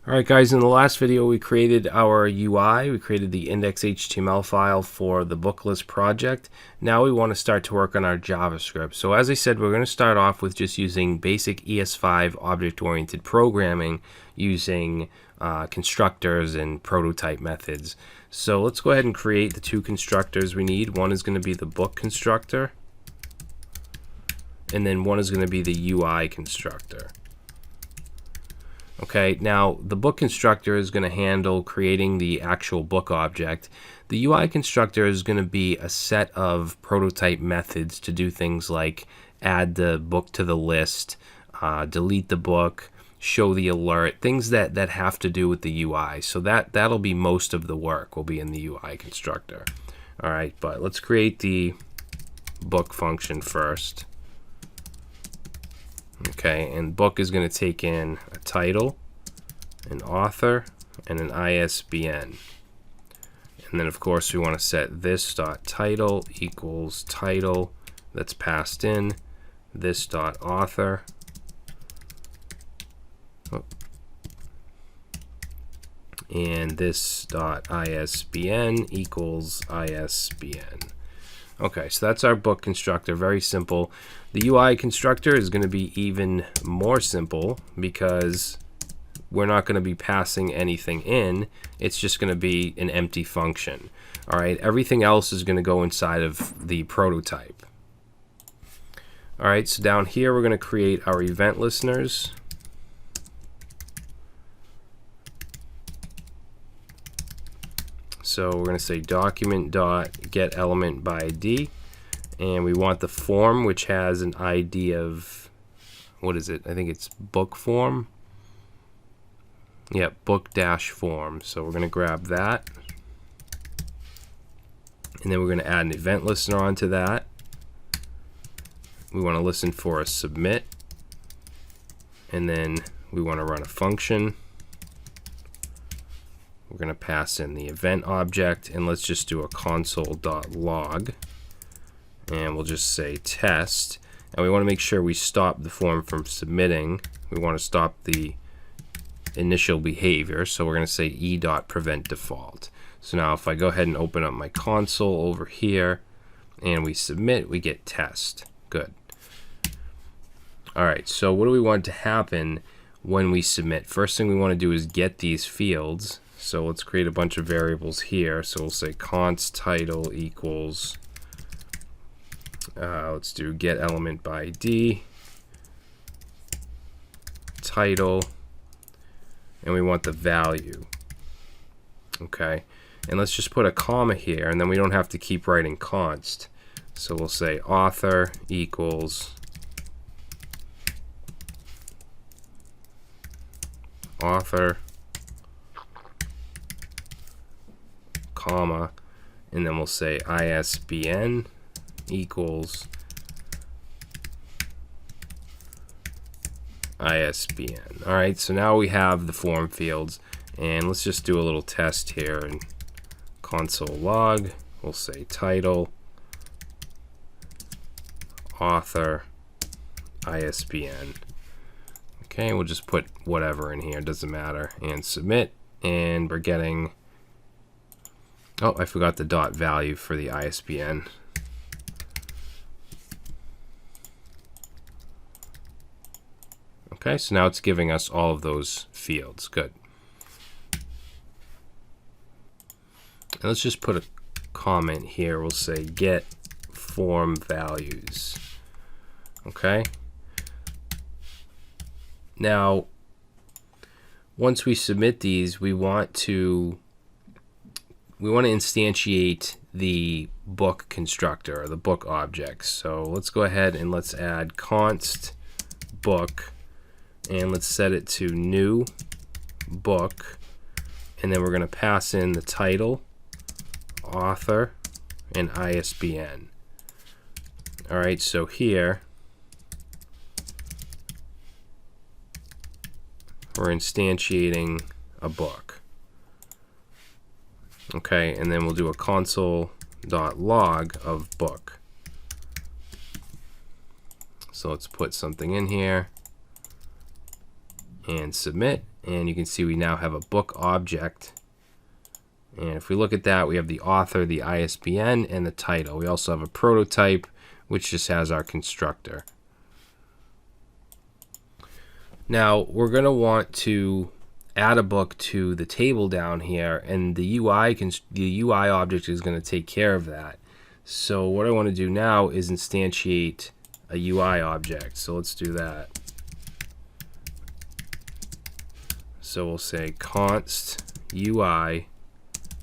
Alright guys, in the last video we created our UI, we created the index.html file for the book list project. Now we want to start to work on our JavaScript. So as I said, we're going to start off with just using basic ES5 object-oriented programming using constructors and prototype methods. So let's go ahead and create the two constructors we need. One is going to be the book constructor, and then one is going to be the UI constructor. Okay, now the book constructor is going to handle creating the actual book object. The UI constructor is going to be a set of prototype methods to do things like add the book to the list, delete the book, show the alert, things that have to do with the UI. So that'll be most of the work will be in the UI constructor. All right, but let's create the book function first. Okay, and book is going to take in a title, an author, and an ISBN. And then of course we want to set this dot title equals title that's passed in, this dot author, and this dot ISBN equals ISBN. Okay, so that's our book constructor, very simple. The UI constructor is going to be even more simple because we're not going to be passing anything in. It's just going to be an empty function. All right, everything else is going to go inside of the prototype. All right, so down here we're going to create our event listeners. So we're going to say document.getElementById, and we want the form which has an ID of, what is it? I think it's book form. Yep, book-form. So we're going to grab that, and then we're going to add an event listener onto that. We want to listen for a submit, and then we want to run a function. We're going to pass in the event object, and let's just do a console.log, and we'll just say test, and we want to make sure we stop the form from submitting. We want to stop the initial behavior, so we're going to say e.preventDefault. So now if I go ahead and open up my console over here and we submit, we get test. Good. Alright, so what do we want to happen when we submit? First thing we want to do is get these fields. So let's create a bunch of variables here. So we'll say const title equals, let's do getElementById, title, and we want the value. Okay, and let's just put a comma here, and then we don't have to keep writing const. So we'll say author equals author, comma, and then we'll say ISBN equals ISBN. All right, so now we have the form fields, and let's just do a little test here. And console log, we'll say title, author, ISBN. Okay, we'll just put whatever in here, doesn't matter, and submit, and we're getting, oh, I forgot the dot value for the ISBN. Okay, so now it's giving us all of those fields. Good. And let's just put a comment here. We'll say get form values. Okay. Now, once we submit these, we want to instantiate the book constructor, or the book objects. So let's go ahead and let's add const book, and let's set it to new book, and then we're going to pass in the title, author, and ISBN. All right, so here we're instantiating a book. Okay, and then we'll do a console.log of book. So let's put something in here and submit, and you can see we now have a book object. And if we look at that, we have the author, the ISBN, and the title. We also have a prototype, which just has our constructor. Now, we're going to want to add a book to the table down here, and the UI object is going to take care of that. So what I want to do now is instantiate a UI object. So let's do that. So we'll say const UI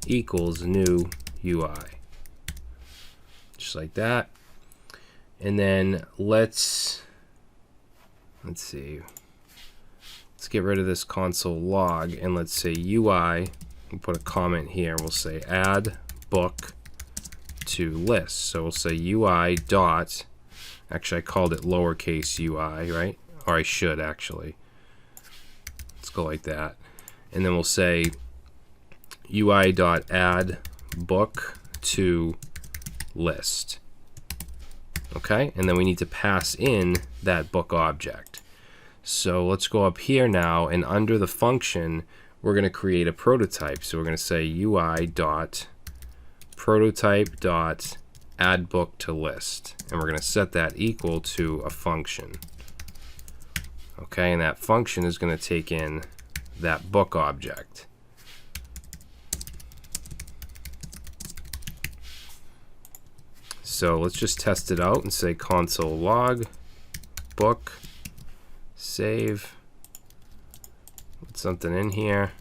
equals new UI, just like that. And then let's see, let's get rid of this console log, and let's say UI, and put a comment here. We'll say add book to list. So we'll say UI dot, actually I called it lowercase UI, right? Or I should actually. Let's go like that. And then we'll say UI dot add book to list. Okay, and then we need to pass in that book object. So let's go up here now, and under the function we're going to create a prototype. So we're going to say UI dot prototype dot add book to list, and we're going to set that equal to a function. Okay, and that function is going to take in that book object. So let's just test it out and say console log book, save, put something in here,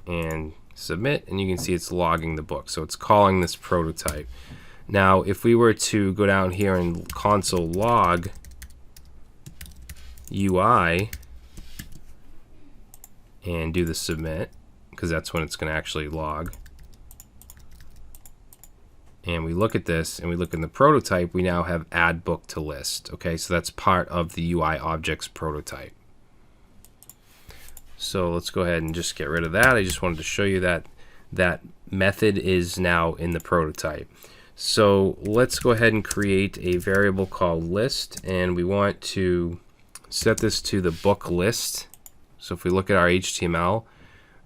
and submit, and you can see it's logging the book. So it's calling this prototype. Now if we were to go down here and console log UI and do the submit, because that's when it's going to actually log, and we look at this and we look in the prototype, we now have add book to list. Okay, so that's part of the UI object's prototype. So let's go ahead and just get rid of that. I just wanted to show you that that method is now in the prototype. So let's go ahead and create a variable called list, and we want to set this to the book list. So if we look at our HTML,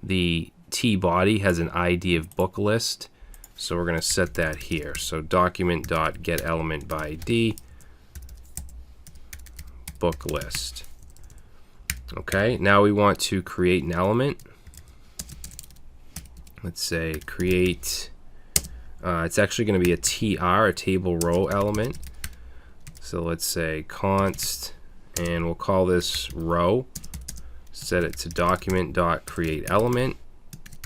the T body has an ID of book list. So we're going to set that here. So document.getElementById book list. Okay, now we want to create an element. Let's say create, it's actually going to be a TR, a table row element. So let's say const, and we'll call this row. Set it to document.createElement.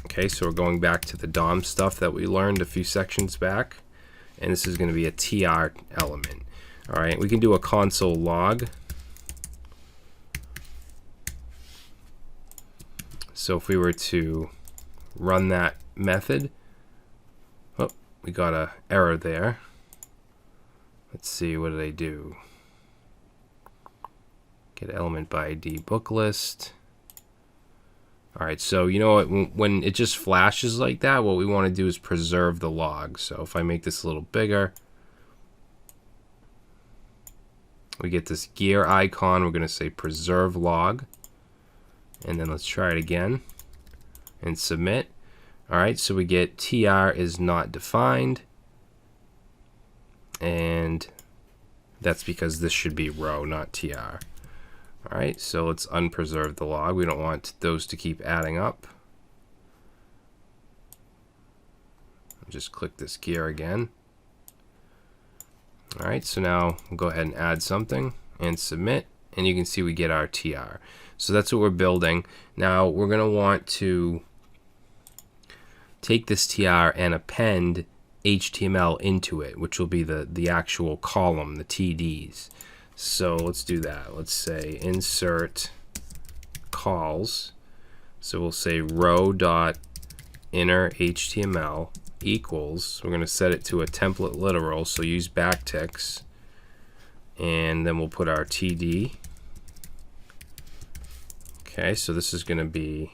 Okay, so we're going back to the DOM stuff that we learned a few sections back, and this is going to be a TR element. All right, we can do a console log. So if we were to run that method, oh, we got an error there. Let's see, what did I do? Get element by ID book list. All right, so you know what, when it just flashes like that, what we want to do is preserve the log. So if I make this a little bigger, we get this gear icon. We're going to say preserve log, and then let's try it again and submit. All right, so we get TR is not defined, and that's because this should be row, not TR. All right, so let's unpreserve the log. We don't want those to keep adding up. Just click this gear again. All right, so now we'll go ahead and add something and submit, and you can see we get our TR. So that's what we're building. Now we're going to want to take this TR and append HTML into it, which will be the actual column, the TDs. So let's do that. Let's say insert calls. So we'll say row.inner HTML equals, we're going to set it to a template literal, so use backticks, and then we'll put our TD. Okay, so this is going to be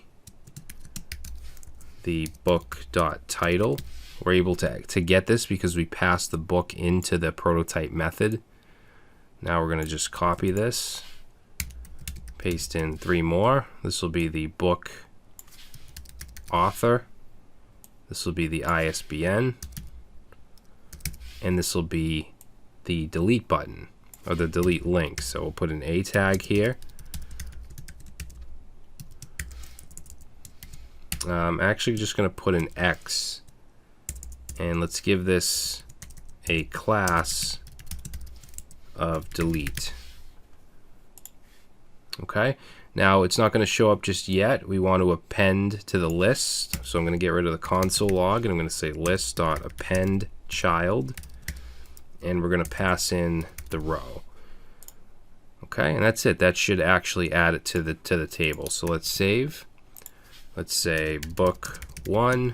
the book.title. We're able to get this because we passed the book into the prototype method. Now we're going to just copy this, Paste in 3 more. This will be the book author. This will be the ISBN. And this will be the delete button, or the delete link. So we'll put an A tag here. I'm actually just going to put an X. And let's give this a class of delete. Okay, now it's not going to show up just yet. We want to append to the list. So I'm going to get rid of the console log and I'm going to say list.append child. And we're going to pass in the row. Okay, and that's it. That should actually add it to the table. So let's save. Let's say book 1,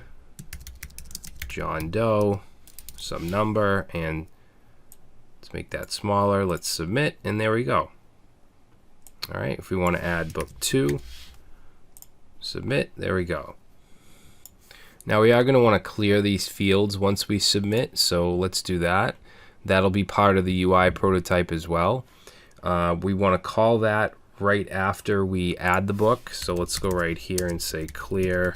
John Doe, some number, and let's make that smaller. Let's submit, and there we go. All right, if we want to add book 2, submit, there we go. Now we are going to want to clear these fields once we submit, so let's do that. That'll be part of the UI prototype as well. We want to call that right after we add the book, so let's go right here and say clear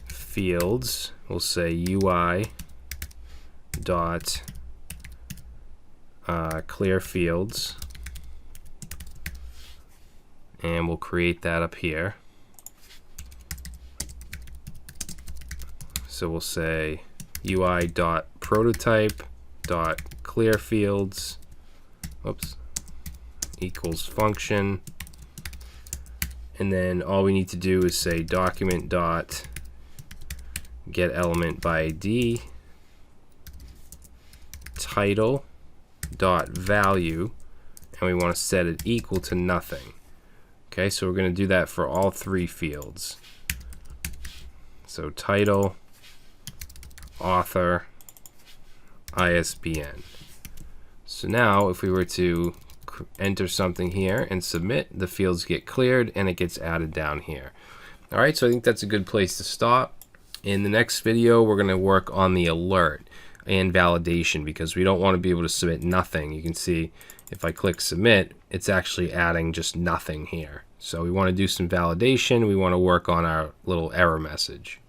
fields. We'll say UI dot clear fields, and we'll create that up here. So we'll say UI dot prototype dot clear fields, oops, equals function, and then all we need to do is say document dot get element by ID, title dot value, and we want to set it equal to nothing. Okay, so we're going to do that for all 3 fields. So title, author, ISBN. So now if we were to enter something here and submit, the fields get cleared and it gets added down here. All right, so I think that's a good place to stop. In the next video, we're going to work on the alert and validation, because we don't want to be able to submit nothing. You can see if I click submit, it's actually adding just nothing here. So we want to do some validation. We want to work on our little error message.